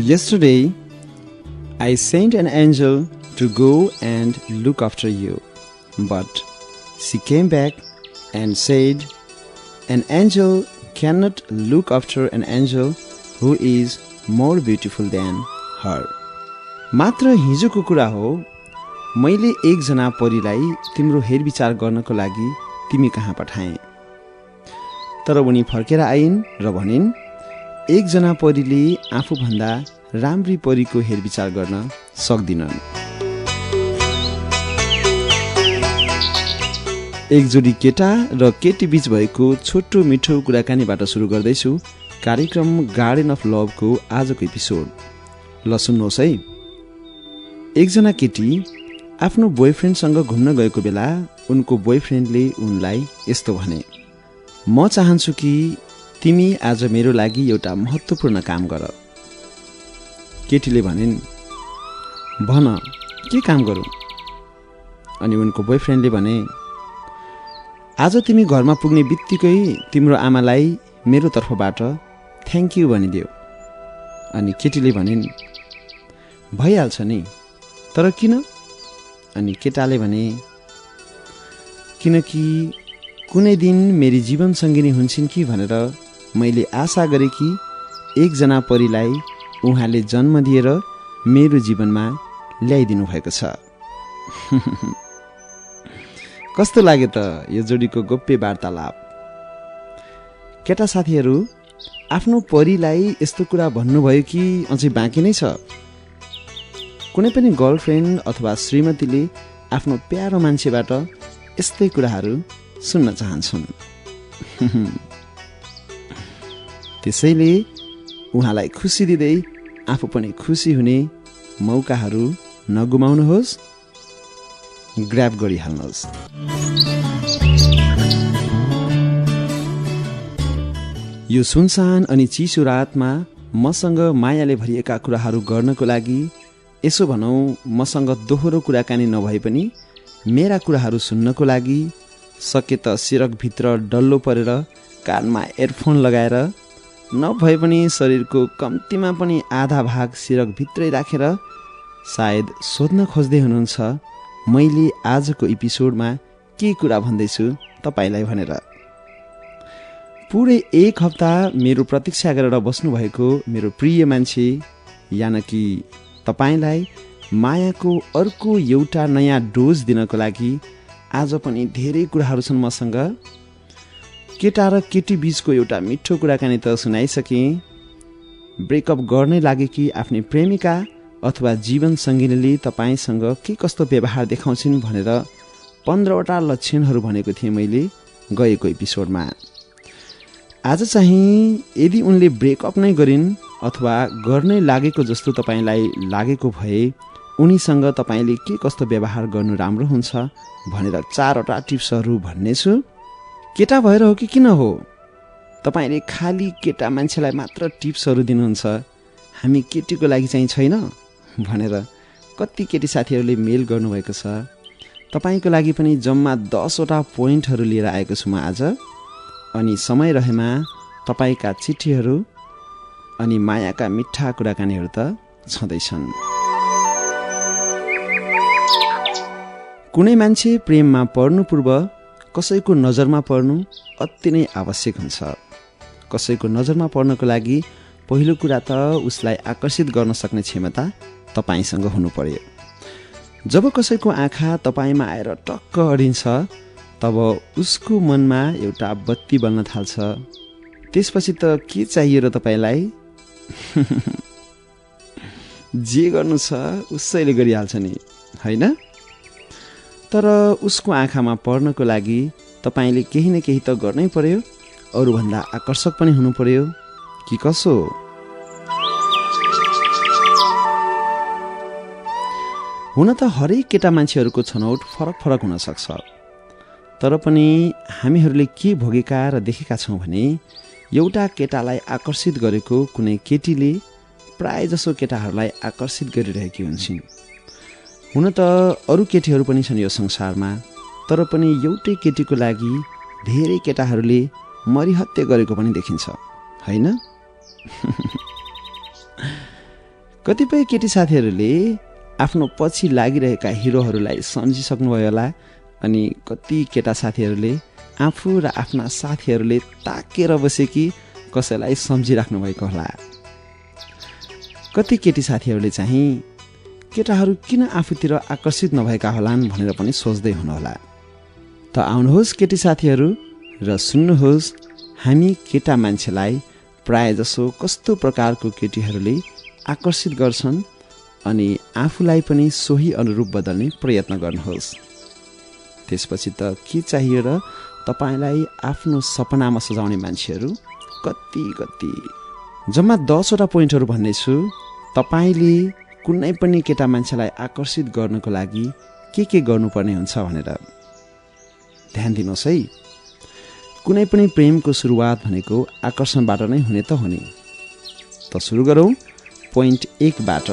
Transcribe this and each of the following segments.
Yesterday, I sent an angel to go and look after you, but she came back and said, an angel cannot look after an angel who is more beautiful than her. मात्र हिजोको कुरा हो, मैले एकजना परीलाई तिम्रो हेरविचार गर्नको लागि तिमी कहाँ पठाएँ। तर उनी फर्केर आइन् र भनिन्, एकजना परीले आफूभन्दा राम्री परीको हेरविचार गर्न सक्दिनन्। एक जोडी केटा र केटी बीच भएको छोटो मिठो कुराकानीबाट सुरु गर्दैछु कार्यक्रम गार्डन अफ लभको आजको एपिसोड। ल सुन्नुहोस् है। एकजना केटी आफ्नो बोयफ्रेन्डसँग घुम्न गएको बेला उनको बोयफ्रेन्डले उनलाई यस्तो भने, म चाहन्छु कि तिमी आज मेरो लागि एउटा महत्त्वपूर्ण काम गर। केटीले भनिन्, भन के काम गरौँ? अनि उनको बोयफ्रेन्डले भने, आज तिमी घरमा पुग्ने बित्तिकै तिम्रो आमालाई मेरो तर्फबाट थ्याङ्क यू भनिदेऊ। अनि केटीले भनिन्, भइहाल्छ नि, तर किन? अनि केटाले भने, किनकि कुनै दिन मेरी जीवन सङ्गिनी हुन्छन् कि भनेर मैले आशा गरेँ कि एकजना परीलाई उहाँले जन्म दिएर मेरो जीवनमा ल्याइदिनु भएको छ। कस्तो लाग्यो त यो जोडीको गोप्य वार्तालाप? केटा साथीहरू, आफ्नो परीलाई यस्तो कुरा भन्नुभयो कि अझै बाँकी नै छ? कुनै पनि गर्लफ्रेन्ड अथवा श्रीमतीले आफ्नो प्यारो मान्छेबाट यस्तै कुराहरू सुन्न चाहन्छन्। त्यसैले उहाँलाई खुसी दिँदै आफू पनि खुसी हुने मौकाहरू नगुमाउनुहोस्, ग्र्याब गरिहाल्नुहोस्। यो सुनसान अनि चिसो रातमा मसँग मायाले भरिएका कुराहरू गर्नको लागि, यसो भनौँ मसँग दोहोरो कुराकानी नभए पनि मेरा कुराहरू सुन्नको लागि सके त सिरकभित्र डल्लो परेर कानमा एयरफोन लगाएर, नभए पनि शरीरको कम्तीमा पनि आधा भाग सिरकभित्रै राखेर सायद सोध्न खोज्दै हुनुहुन्छ मैले आजको एपिसोडमा के कुरा भन्दैछु तपाईँलाई भनेर। पुरै एक हप्ता मेरो प्रतीक्षा गरेर बस्नुभएको मेरो प्रिय मान्छे यानि कि तपाईँलाई मायाको अर्को एउटा नयाँ डोज दिनको लागि आज पनि धेरै कुराहरू छन् मसँग। केटा र केटी बीचको एउटा मिठो कुराकानी त सुनाइसकेँ। ब्रेकअप गर्नै लागे कि आफ्नै प्रेमिका अथवा जीवन सङ्गिनीले तपाईँसँग के कस्तो व्यवहार देखाउँछिन् भनेर 15वटा लक्षणहरू भनेको थिएँ मैले गएको एपिसोडमा। आज चाहिँ यदि उनले ब्रेकअप नै गरिन् अथवा गर्नै लागेको जस्तो तपाईँलाई लागेको भए उनीसँग तपाईँले के कस्तो व्यवहार गर्नु राम्रो हुन्छ भनेर 4वटा टिप्सहरू भन्नेछु। केटा भएर हो कि किन हो तपाईँले खालि केटा मान्छेलाई मात्र टिप्सहरू दिनुहुन्छ, हामी केटीको लागि चाहिँ छैन भनेर कति केटी साथीहरूले मेल गर्नुभएको छ। तपाईँको लागि पनि जम्मा 10वटा पोइन्टहरू लिएर आएको छु म आज। अनि समय रहेमा तपाईँका चिठीहरू अनि मायाका मिठा कुराकानीहरू त छँदैछन्। कुनै मान्छे प्रेममा पर्नु पूर्व कसैको नजरमा पर्नु अति नै आवश्यक हुन्छ। कसैको नजरमा पर्नको लागि पहिलो कुरा त उसलाई आकर्षित गर्न सक्ने क्षमता तपाईँसँग हुनु पर्यो। जब कसैको आँखा तपाईँमा आएर टक्क अडिन्छ तब उसको मनमा एउटा बत्ती बल्न थाल्छ। त्यसपछि त के चाहियो र तपाईँलाई? जे गर्नु छ उसैले गरिहाल्छ नि, होइन? तर उसको आँखामा पर्नको लागि तपाईँले केही न केही त गर्नै पर्यो, अरूभन्दा आकर्षक पनि हुनु पर्यो कि कसो? हुन त हरेक केटा मान्छेहरूको छनौट फरक फरक हुन सक्छ, तर पनि हामीहरूले के भोगेका र देखेका छौँ भने एउटा केटालाई आकर्षित गरेको कुनै केटीले प्रायजसो केटाहरूलाई आकर्षित गरिरहेकी हुन्छन्। हुन त अरू केटीहरू पनि छन् यो संसारमा, तर पनि एउटै केटीको लागि धेरै केटाहरूले मरिहत्या गरेको पनि देखिन्छ, होइन? कतिपय केटी साथीहरूले आफ्नो पछि लागिरहेका हिरोहरूलाई सम्झिसक्नुभयो होला, अनि कति केटा साथीहरूले आफू र आफ्ना साथीहरूले ताकेर बसेकी कसैलाई सम्झिराख्नु भएको होला। कति केटी साथीहरूले चाहिँ केटाहरू किन आफूतिर आकर्षित नभएका होलान् भनेर पनि सोच्दै हुनुहोला। त आउनुहोस् केटी साथीहरू र सुन्नुहोस्, हामी केटा मान्छेलाई प्रायःजसो कस्तो प्रकारको केटीहरूले आकर्षित गर्छन् अनि आफूलाई पनि सोही अनुरूप बदल्ने प्रयत्न गर्नुहोस्। त्यसपछि त के चाहियो र तपाईँलाई आफ्नो सपनामा सजाउने मान्छेहरू कति जम्मा 10 वटा पोइन्टहरू भन्नेछु। तपाईँले कुनै पनि केटा मान्छेलाई आकर्षित गर्नको लागि के गर्नुपर्ने हुन्छ भनेर ध्यान दिनुहोस् है। कुनै पनि प्रेमको सुरुवात भनेको आकर्षणबाट नै हुने त हो नि। त सुरु गरौँ पोइन्ट 1 बाट।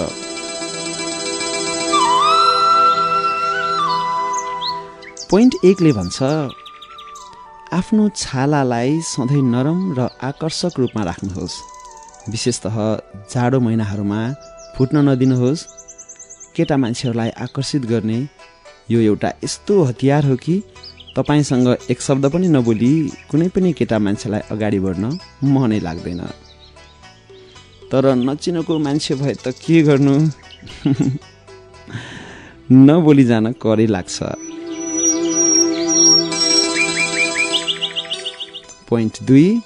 पोइन्ट 1 ले भन्छ, आफ्नो छालालाई सधैँ नरम र आकर्षक रूपमा राख्नुहोस्। विशेषतः जाडो महिनाहरूमा फुट्न नदिनुहोस्। केटा मान्छेहरूलाई आकर्षित गर्ने यो एउटा यस्तो हतियार हो कि तपाईँसँग एक शब्द पनि नबोली कुनै पनि केटा मान्छेलाई अगाडि बढ्न मनै लाग्दैन। तर नचिनेको मान्छे भए त के गर्नु, नबोली जान करै लाग्छ। पोइन्ट 2,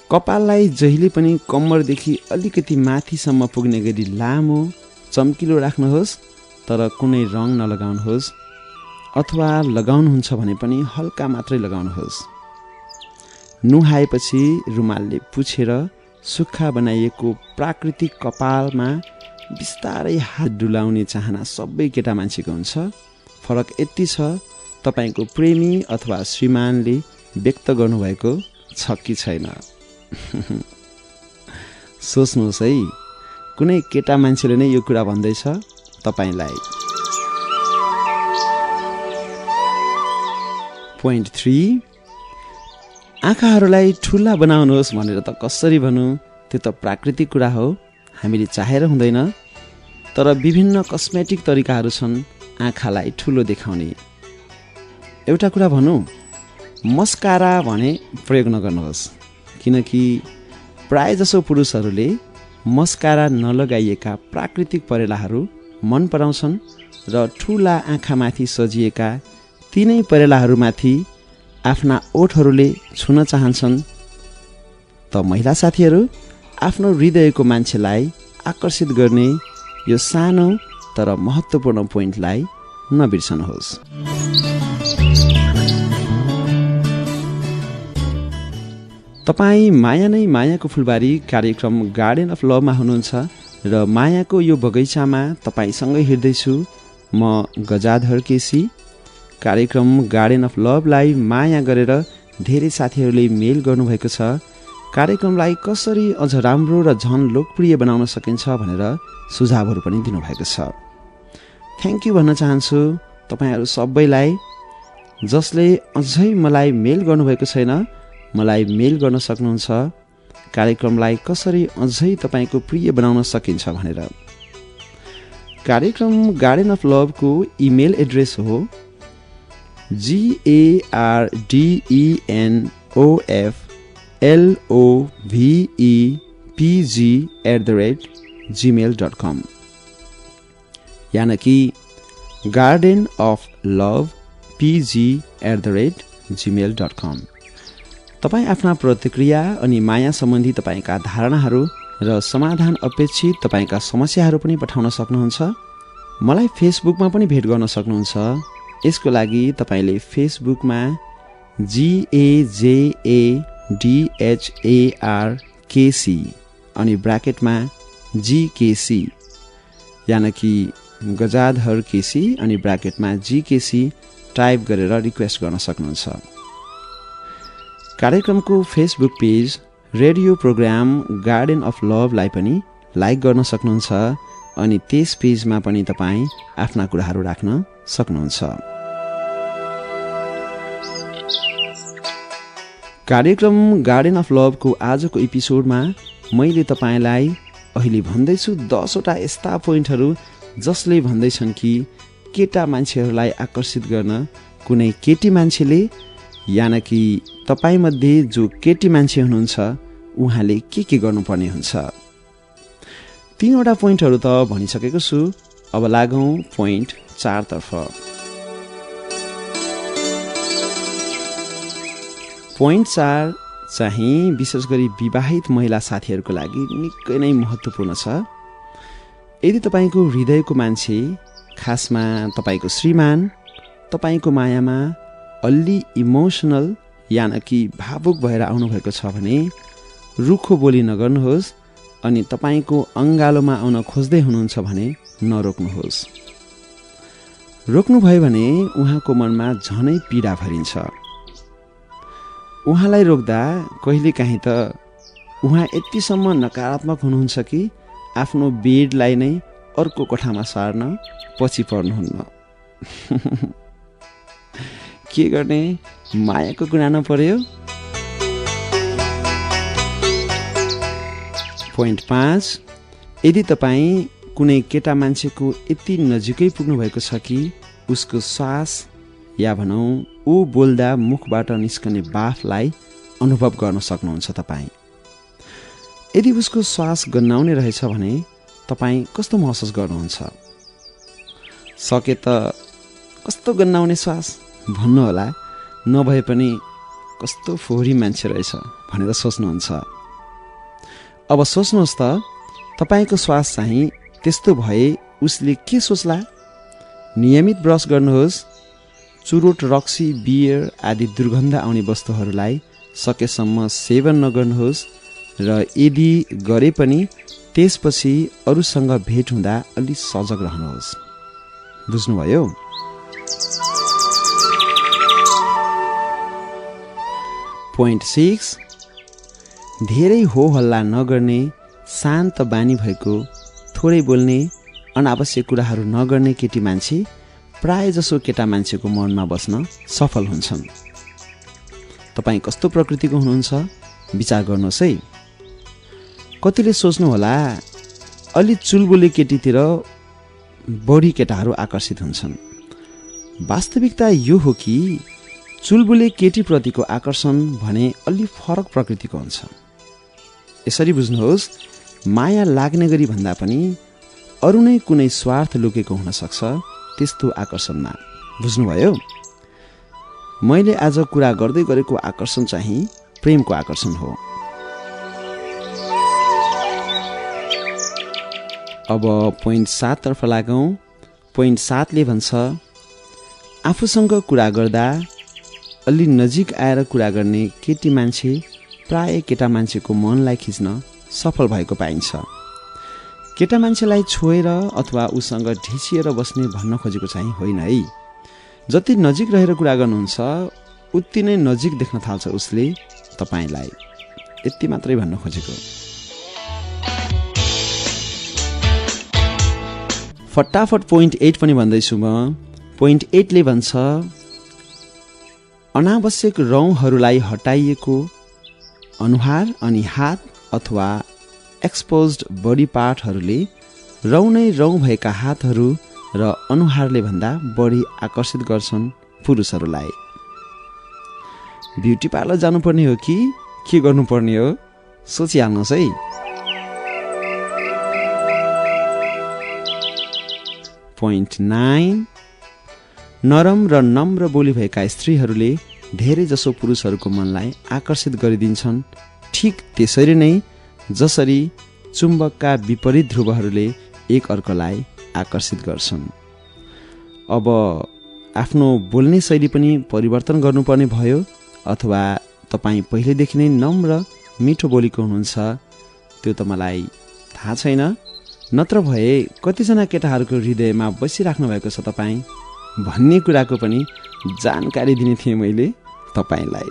कपाललाई जहिले पनि कम्मरदेखि अलिकति माथिसम्म पुग्ने गरी लामो चम्किलो राख्नुहोस्, तर कुनै रङ नलगाउनुहोस्, अथवा लगाउनुहुन्छ भने पनि हल्का मात्रै लगाउनुहोस्। नुहाएपछि रुमालले पुछेर सुक्खा बनाइएको प्राकृतिक कपालमा बिस्तारै हात डुलाउने चाहना सबै केटा मान्छेको हुन्छ। फरक यति छ, तपाईँको प्रेमी अथवा श्रीमानले व्यक्त गर्नुभएको छ कि छैन। सोच्नुहोस् है, कुनै केटा मान्छेले नै यो कुरा भन्दैछ तपाईँलाई। पोइन्ट 3, आँखाहरूलाई ठुला बनाउनुहोस् भनेर त कसरी भनौँ, त्यो त प्राकृतिक कुरा हो, हामीले चाहेर हुँदैन। तर विभिन्न कस्मेटिक तरिकाहरू छन् आँखालाई ठुलो देखाउने। एउटा कुरा भनौँ, मस्कारा भने प्रयोग नगर्नुहोस्, किनकि प्रायःजसो पुरुषहरूले मस्कारा नलगाइएका प्राकृतिक परेलाहरू मन पराउँछन् र ठुला आँखामाथि सजिएका तिनै परेलाहरूमाथि आफ्ना ओठहरूले छुन चाहन्छन्। त महिला साथीहरू, आफ्नो हृदयको मान्छेलाई आकर्षित गर्ने यो सानो तर महत्त्वपूर्ण पोइन्टलाई नबिर्सनुहोस्। तपाईँ माया नै मायाको फुलबारी कार्यक्रम गार्डन अफ लभमा हुनुहुन्छ र मायाको यो बगैँचामा तपाईँसँगै हिँड्दैछु म गजाधर केसी। कार्यक्रम गार्डन अफ लभलाई माया गरेर धेरै साथीहरूले मेल गर्नुभएको छ। कार्यक्रमलाई कसरी अझ राम्रो र झन लोकप्रिय बनाउन सकिन्छ भनेर सुझावहरू पनि दिनुभएको छ। थ्याङ्क यू भन्न चाहन्छु तपाईँहरू सबैलाई, जसले अझै मलाई मेल गर्नुभएको छैन, मलाई मेल गर्न सक्नुहुन्छ कार्यक्रमलाई कसरी अझै तपाईँको प्रिय बनाउन सकिन्छ भनेर। कार्यक्रम गार्डन अफ लभको इमेल एड्रेस हो gardenoflovepg@gmail.com, यानी कि gardenoflovepg@gmail.com। तपाईँ आफ्ना प्रतिक्रिया अनि माया सम्बन्धी तपाईँका धारणाहरू र समाधान अपेक्षित तपाईँका समस्याहरू पनि पठाउन सक्नुहुन्छ। मलाई फेसबुकमा पनि भेट गर्न सक्नुहुन्छ। यसको लागि तपाईँले फेसबुकमा GAJADHARKC अनि ब्राकेटमा GKC यानी कि गजाधर केसी अनि ब्राकेटमा GKC टाइप गरेर रिक्वेस्ट गर्न सक्नुहुन्छ। कार्यक्रमको Facebook page radio program garden of लभलाई पनि लाइक गर्न सक्नुहुन्छ अनि त्यस पेजमा पनि तपाईँ आफ्ना कुराहरू राख्न सक्नुहुन्छ। कार्यक्रम गार्डन अफ लभको आजको एपिसोडमा मैले तपाईँलाई अहिले भन्दैछु 10 वटा यस्ता पोइन्टहरू जसले भन्दैछन् कि केटा मान्छेहरूलाई आकर्षित गर्न कुनै केटी मान्छेले यानि कि तपाईमध्ये जो केटी मान्छे हुनुहुन्छ उहाँले के गर्नुपर्ने हुन्छ। 3 वटा पोइन्टहरू त भनिसकेको छु। अब लागौं पोइन्ट 4 तर्फ। पोइन्ट 4 चाहिँ विशेष गरी विवाहित महिला साथीहरूको लागि निकै नै महत्त्वपूर्ण छ। यदि तपाईको हृदयको मान्छे, खासमा तपाईको श्रीमान, तपाईको मायामा अलि इमोसनल यानि कि भावुक भएर आउनुभएको छ भने रुखो बोली नगर्नुहोस् अनि तपाईको अङ्गालोमा आउन खोज्दै हुनुहुन्छ भने नरोक्नुहोस्। रोक्नुभयो भने उहाँको मनमा झनै पीडा भरिन्छ। उहाँलाई रोक्दा कहिलेकाहीँ त उहाँ यतिसम्म नकारात्मक हुनुहुन्छ कि आफ्नो बेडलाई नै अर्को कोठामा सार्न पछि पर्नुहुन्न। के गर्ने, मायाको गुनानो पर्यो। पोइन्ट 5, यदि तपाईँ कुनै केटा मान्छेको यति नजिकै पुग्नु भएको छ कि उसको श्वास या भनौँ ऊ बोल्दा मुखबाट निस्कने बाफलाई अनुभव गर्न सक्नुहुन्छ तपाईँ। यदि उसको श्वास गन्नाउने रहेछ भने तपाईँ कस्तो महसुस गर्नुहुन्छ? सके त कस्तो गन्नाउने श्वास भन्नुहोला, नभए पनि कस्तो फोहोरी मान्छे रहेछ भनेर सोच्नुहुन्छ। अब सोच्नुहोस् त तपाईको श्वास चाहिँ त्यस्तो भए उसले के सोच्ला? नियमित ब्रस गर्नुहोस्। चुरोट, रक्सी, बियर आदि दुर्गन्ध आउने वस्तुहरूलाई सकेसम्म सेवन नगर्नुहोस् र यदि गरे पनि त्यसपछि अरूसँग भेट हुँदा अलि सजग रहनुहोस्। बुझ्नुभयो? पोइन्ट 6, धेरै हो हल्ला नगर्ने, शान्त बानी भएको, थोरै बोल्ने, अनावश्यक कुराहरू नगर्ने केटी मान्छे प्राय जसो केटा मान्छेको मनमा बस्न सफल हुन्छन्। तपाईँ कस्तो प्रकृतिको हुनुहुन्छ विचार गर्नुहोस् है। कतिले सोच्नु होला अलि चुलबुले केटीतिर बढी केटाहरू आकर्षित हुन्छन्। वास्तविकता यो हो कि चुलबुले केटीप्रतिको आकर्षण भने अलि फरक प्रकृतिको हुन्छ। यसरी बुझ्नुहोस्, माया लाग्ने गरी भन्दा पनि अरू नै कुनै स्वार्थ लुकेको हुन सक्छ त्यस्तो आकर्षणमा। बुझ्नुभयो? मैले आज कुरा गर्दै गरेको आकर्षण चाहिँ प्रेमको आकर्षण हो। अब पोइन्ट 7 तर्फ लागौं। पोइन्ट 7 ले भन्छ, आफूसँग कुरा गर्दा अलि नजिक आएर कुरा गर्ने केटी मान्छे प्राय केटा मान्छेको मनलाई खिच्न सफल भएको पाइन्छ। केटा मान्छेलाई छोएर अथवा उसँग ढिसिएर बस्ने भन्न खोजेको चाहिँ होइन है। जति नजिक रहेर कुरा गर्नुहुन्छ उति नै नजिक देख्न थाल्छ उसले तपाईलाई। यति मात्रै भन्न खोजेको। फटाफट पोइन्ट 8 पनि भन्दैछु म। पोइन्ट 8 ले भन्छ, अनावश्यक रौँहरूलाई हटाइएको अनुहार अनि हात अथवा एक्सपोज्ड बडी पार्टहरूले रौँ नै रौँ भएका हातहरू र अनुहारले भन्दा बढी आकर्षित गर्छन् पुरुषहरूलाई। ब्युटी पार्लर जानुपर्ने हो कि के गर्नुपर्ने हो सोचिहाल्नुहोस् है। पोइन्ट 9, नरम र नम्र बोली भएका स्त्रीहरूले धेरै जसो पुरुषहरूको मनलाई आकर्षित गरिदिन्छन्। ठिक त्यसरी नै जसरी चुम्बकका विपरीत ध्रुवहरूले एक अर्कालाई आकर्षित गर्छन्। अब आफ्नो बोल्ने शैली पनि परिवर्तन गर्नुपर्ने भयो, अथवा तपाईँ पहिलेदेखि नै नम्र मिठो बोलीको हुनुहुन्छ त्यो त मलाई थाहा छैन। नत्र भए कतिजना केटाहरूको हृदयमा बसिराख्नु भएको छ तपाईँ भन्ने कुराको पनि जानकारी दिने थिएँ मैले तपाईलाई।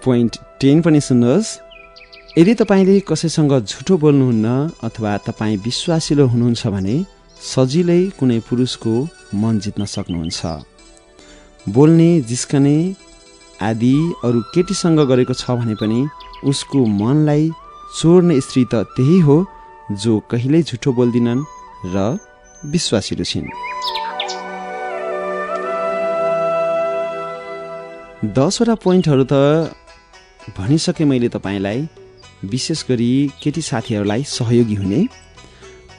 पोइन्ट 10 पनि सुन्नुहोस्। यदि तपाईँले कसैसँग झुटो बोल्नुहुन्न अथवा तपाईँ विश्वासिलो हुनुहुन्छ भने सजिलै कुनै पुरुषको मन जित्न सक्नुहुन्छ। बोल्ने, जिस्कने आदि अरू केटीसँग गरेको छ भने पनि उसको मनलाई चोर्ने स्त्री त त्यही हो जो कहिल्यै झुठो बोल्दिनन् र विश्वासिलो छिन्। 10वटा पोइन्टहरू त भनिसके मैले तपाईँलाई, विशेष गरी केटी साथीहरूलाई सहयोगी हुने।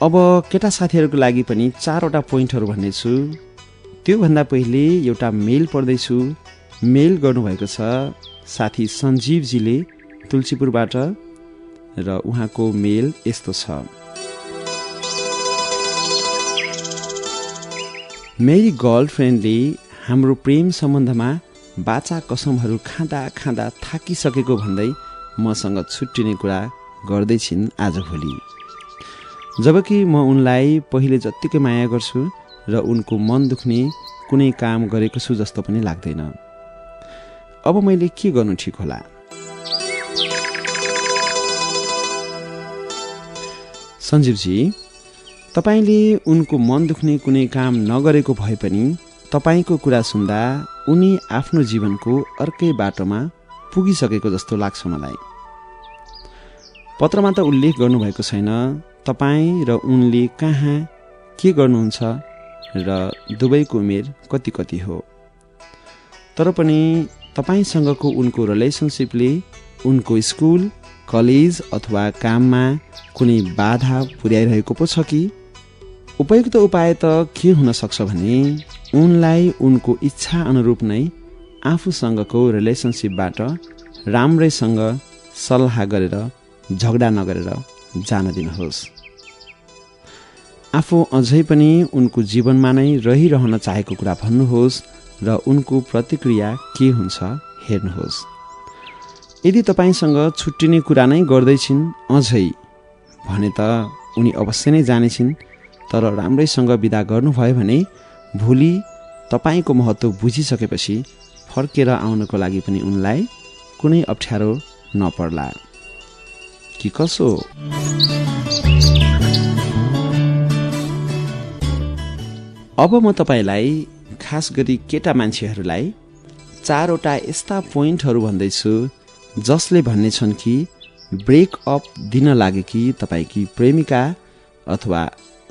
अब केटा साथीहरूको लागि पनि 4वटा पोइन्टहरू भन्नेछु। त्योभन्दा पहिले एउटा मेल पढ्दैछु। मेल गर्नुभएको छ साथी सञ्जीवजीले तुलसीपुरबाट र उहाँको मेल यस्तो छ। मेरी गर्लफ्रेन्डले हाम्रो प्रेम सम्बन्धमा बाचा कसमहरू खाँदा खाँदा थाकिसकेको भन्दै मसँग छुट्टिने कुरा गर्दैछिन् आजभोलि, जबकि म उनलाई पहिले जत्तिकै माया गर्छु र उनको मन दुख्ने कुनै काम गरेको छु जस्तो पनि लाग्दैन। अब मैले के गर्नु ठिक होला? सञ्जीवजी, तपाईँले उनको मन दुख्ने कुनै काम नगरेको भए पनि तपाईँको कुरा सुन्दा उनी आफ्नो जीवनको अर्कै बाटोमा पुगिसकेको जस्तो लाग्छ मलाई। पत्रमा त उल्लेख गर्नुभएको छैन तपाईँ र उनले कहाँ के गर्नुहुन्छ र दुवैको उमेर कति कति हो, तर पनि तपाईँसँगको उनको रिलेसनसिपले उनको स्कुल, कलेज अथवा काममा कुनै बाधा पुर्याइरहेको पो छ कि? उपयुक्त उपाय त के हुन सक्छ भने उनलाई उनको इच्छा अनुरूप नै आफूसँगको रिलेसनसिपबाट राम्रैसँग सल्लाह गरेर झगडा नगरेर जान दिनुहोस्। आफू अझै पनि उनको जीवनमा नै रहिरहन चाहेको कुरा भन्नुहोस् र उनको प्रतिक्रिया के हुन्छ हेर्नुहोस्। यदि तपाईँसँग छुट्टिने कुरा नै गर्दैछिन् अझै भने त उनी अवश्य नै जानेछिन्, तर राम्रैसँग बिदा गर्नुभयो भने भोलि तपाईँको महत्त्व बुझिसकेपछि फर्केर आउनको लागि पनि उनलाई कुनै अप्ठ्यारो नपर्ला कि कसो? अब म तपाईँलाई खास गरी केटा मान्छेहरूलाई 4वटा यस्ता पोइन्टहरू भन्दैछु जसले भन्ने छन् कि ब्रेकअप दिन लागेकी तपाईँकी प्रेमिका अथवा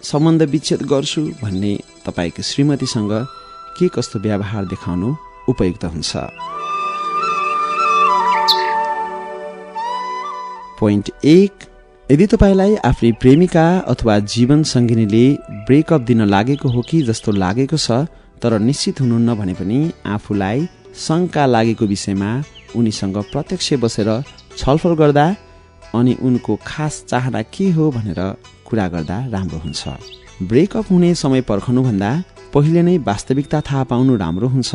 सम्बन्ध विच्छेद गर्छु भन्ने तपाईँको श्रीमतीसँग के कस्तो व्यवहार देखाउनु उपयुक्त हुन्छ। पोइन्ट 1, यदि तपाईँलाई आफ्नै प्रेमिका अथवा जीवन सङ्गिनीले ब्रेकअप दिन लागेको हो कि जस्तो लागेको छ तर निश्चित हुनुहुन्न भने पनि आफूलाई शङ्का लागेको विषयमा उनीसँग प्रत्यक्ष बसेर छलफल गर्दा अनि उनको खास चाहना के हो भनेर कुरा गर्दा राम्रो हुन्छ। ब्रेकअप हुने समय पर्खनुभन्दा पहिले नै वास्तविकता थाहा पाउनु राम्रो हुन्छ।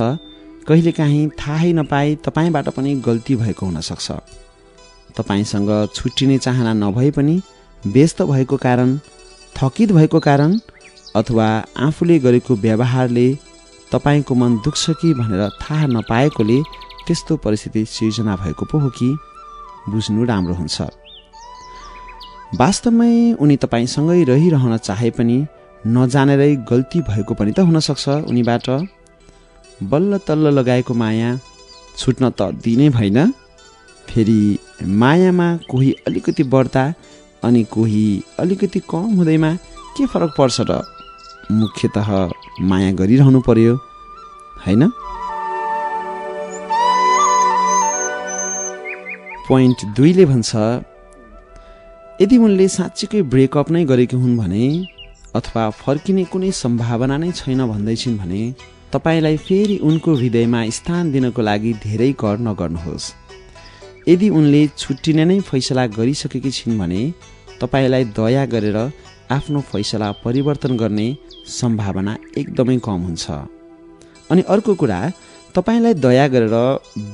कहिलेकाहीँ थाहै नपाई तपाईँबाट पनि गल्ती भएको हुनसक्छ। तपाईँसँग छुट्टिने चाहना नभए पनि व्यस्त भएको कारण, थकित भएको कारण अथवा आफूले गरेको व्यवहारले तपाईँको मन दुख्छ कि भनेर थाहा नपाएकोले त्यस्तो परिस्थिति सिर्जना भएको पो हो कि बुझ्नु राम्रो हुन्छ। वास्तवमै उनी तपाईँसँगै रहिरहन चाहे पनि नजानेरै गल्ती भएको पनि त हुनसक्छ उनीबाट। बल्ल तल्ल लगाएको माया छुट्न त दिनै भएन। फेरि मायामा कोही अलिकति बढ्दा अनि कोही अलिकति कम हुँदैमा के फरक पर्छ र? मुख्यतः माया गरिरहनु पर्यो हैन? पोइन्ट 2 ले भन्छ यदि उनले साँच्चीकै ब्रेकअप नै गरेकी हुन् भने अथवा फर्किने कुनै सम्भावना नै छैन भन्दैछिन् भने तपाईँलाई फेरि उनको हृदयमा स्थान दिनको लागि धेरै कर नगर्नुहोस्। यदि उनले छुट्टिने नै फैसला गरिसकेकी छिन् भने तपाईँलाई दया गरेर आफ्नो फैसला परिवर्तन गर्ने सम्भावना एकदमै कम हुन्छ। अनि अर्को कुरा, तपाईँलाई दया गरेर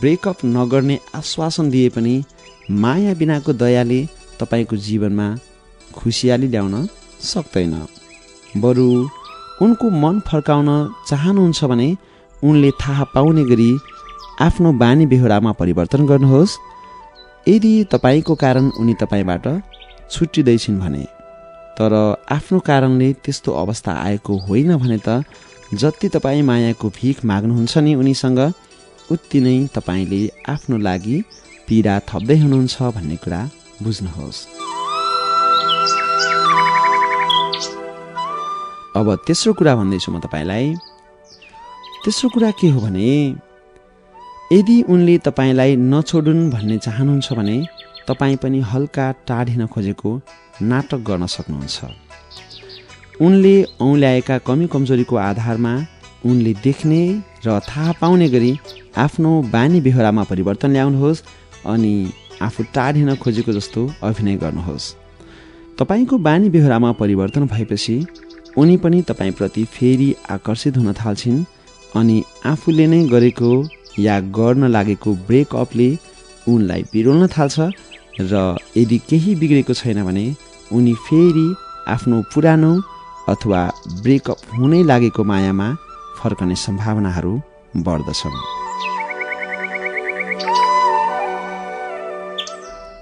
ब्रेकअप नगर्ने आश्वासन दिए पनि माया बिनाको दयाले तपाईँको जीवनमा खुसियाली ल्याउन सक्दैन। बरु उनको मन फर्काउन चाहनुहुन्छ भने उनले थाहा पाउने गरी आफ्नो बानी बेहोरामा परिवर्तन गर्नुहोस्। यदि तपाईँको कारण उनी तपाईँबाट छुट्टिँदैछिन् भने, तर आफ्नो कारणले त्यस्तो अवस्था आएको होइन भने त जति तपाईँ मायाको भिख माग्नुहुन्छ नि उनीसँग, उति नै तपाईँले आफ्नो लागि पीडा थप्दै हुनुहुन्छ भन्ने कुरा बुझ्नुहोस्। अब तेस्रो कुरा भन्दैछु म तपाईँलाई। तेस्रो कुरा के हो भने यदि उनले तपाईँलाई नछोडुन् भन्ने चाहनुहुन्छ भने तपाईँ पनि हल्का टाढिन खोजेको नाटक गर्न सक्नुहुन्छ। उनले औँल्याएका कमी कमजोरीको आधारमा उनले देख्ने र थाहा पाउने गरी आफ्नो बानी बेहोरामा परिवर्तन ल्याउनुहोस् अनि आफू टाढिन खोजेको जस्तो अभिनय गर्नुहोस्। तपाईँको बानी बेहोरामा परिवर्तन भएपछि उनी पनि तपाईँप्रति फेरि आकर्षित हुन थाल्छिन् अनि आफूले नै गरेको या गर्न लागेको ब्रेकअपले उनलाई पिरोल्न थाल्छ र यदि केही बिग्रेको छैन भने उनी फेरि आफ्नो पुरानो अथवा ब्रेकअप हुनै लागेको मायामा फर्कने सम्भावनाहरू बढ्दछन्।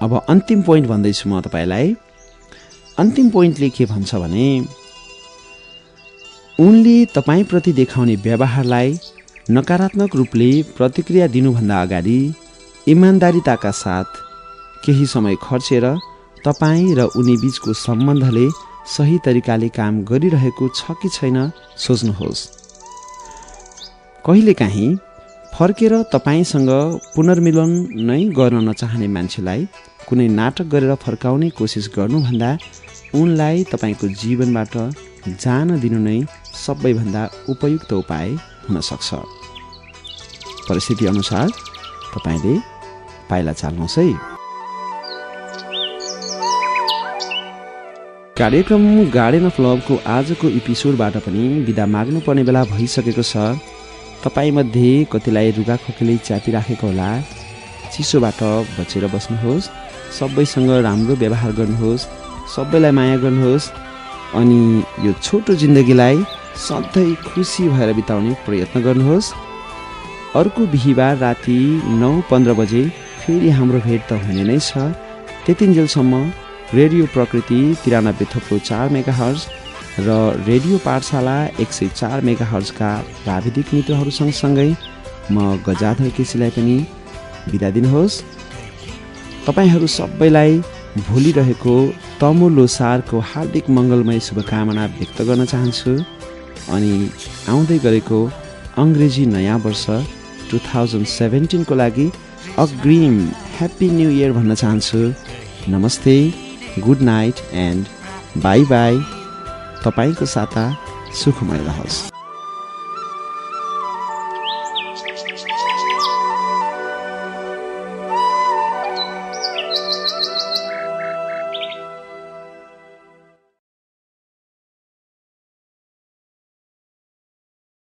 अब अन्तिम पोइन्ट भन्दैछु म तपाईँलाई। अन्तिम पोइन्टले के भन्छ भने उनले तपाईँप्रति देखाउने व्यवहारलाई नकारात्मक रूपले प्रतिक्रिया दिनुभन्दा अगाडि इमान्दारिताका साथ केही समय खर्चेर तपाईँ र उनी बीचको सम्बन्धले सही तरिकाले काम गरिरहेको छ कि छैन सोच्नुहोस्। कहिलेकाहीँ फर्केर तपाईँसँग पुनर्मिलन नै गर्न नचाहने मान्छेलाई कुनै नाटक गरेर फर्काउने कोसिस गर्नुभन्दा उनलाई तपाईँको जीवनबाट जान दिनु नै सबैभन्दा उपयुक्त उपाय हुन सक्छ। परिस्थिति अनुसार तपाईँले पाइला चाल्नुहोस् है। कार्यक्रम गार्डन अफ लभको आजको एपिसोडबाट पनि बिदा माग्नुपर्ने बेला भइसकेको छ। तपाईँमध्ये कतिलाई रुगाखोकीले च्यापिराखेको होला। चिसोबाट बचेर बस्नुहोस्, सबैसँग राम्रो व्यवहार गर्नुहोस्, सबैलाई माया गर्नुहोस् अनि यो छोटो जिन्दगीलाई सधैँ खुसी भएर बिताउने प्रयत्न गर्नुहोस्। अर्को बिहिबार राति 9:15 बजे फेरि हाम्रो भेट त हुने नै छ। त्यतिन्जेलसम्म रेडियो प्रकृति 93.4 मेगाहर्ज र रेडियो पाठशाला 104 मेगाहर्जका प्राविधिक मित्रहरू सँगसँगै म गजाधर केसीलाई पनि बिदा दिनुहोस्। तपाईँहरू सबैलाई भोलि रहेको तमु लोसारको हार्दिक मङ्गलमय शुभकामना व्यक्त गर्न चाहन्छु अनि आउँदै गरेको अङ्ग्रेजी नयाँ वर्ष 2017 को लागि अग्रिम ह्याप्पी न्यू इयर भन्न चाहन्छु। नमस्ते, good night and by by. तपाईँको साता सुखमय रहोस्।